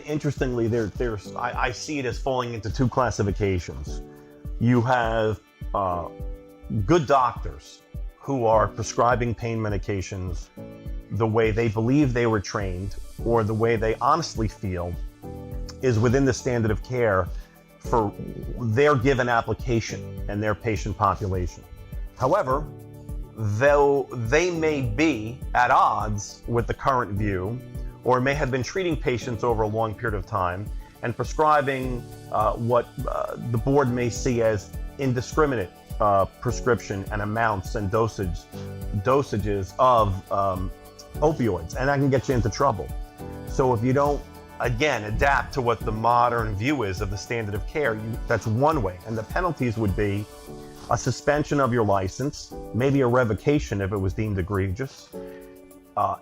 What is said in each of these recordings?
interestingly, I see it as falling into two classifications. You have good doctors who are prescribing pain medications the way they believe they were trained, or the way they honestly feel is within the standard of care for their given application and their patient population. However, though they may be at odds with the current view, or may have been treating patients over a long period of time and prescribing what the board may see as indiscriminate prescription and amounts and dosages of opioids, and that can get you into trouble. So if you don't, again, adapt to what the modern view is of the standard of care, that's one way. And the penalties would be a suspension of your license, maybe a revocation if it was deemed egregious.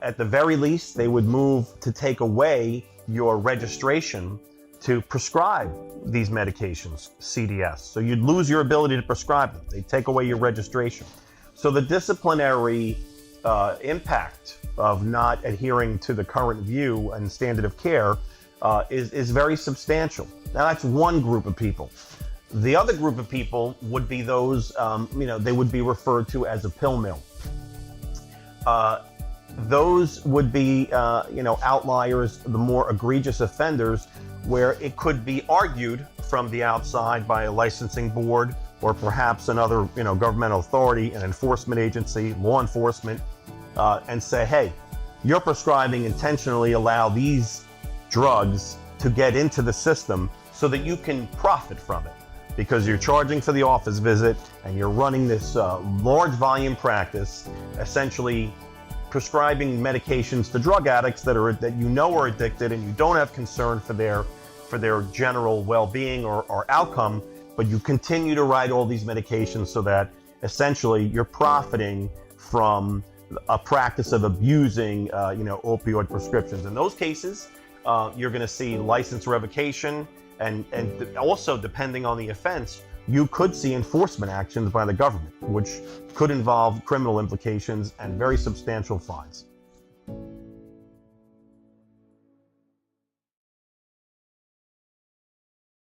At the very least, they would move to take away your registration to prescribe these medications, CDS. So you'd lose your ability to prescribe them. They'd take away your registration. So the disciplinary impact of not adhering to the current view and standard of care is very substantial. Now, that's one group of people. The other group of people would be those, they would be referred to as a pill mill. Those would be, outliers, the more egregious offenders, where it could be argued from the outside by a licensing board, or perhaps another, governmental authority, an enforcement agency, law enforcement, and say, hey, you're prescribing intentionally allow these drugs to get into the system so that you can profit from it, because you're charging for the office visit and you're running this large volume practice, essentially prescribing medications to drug addicts that are addicted, and you don't have concern for their general well-being or outcome, but you continue to write all these medications so that essentially you're profiting from a practice of abusing opioid prescriptions. In those cases, you're going to see license revocation, and also, depending on the offense, you could see enforcement actions by the government, which could involve criminal implications and very substantial fines.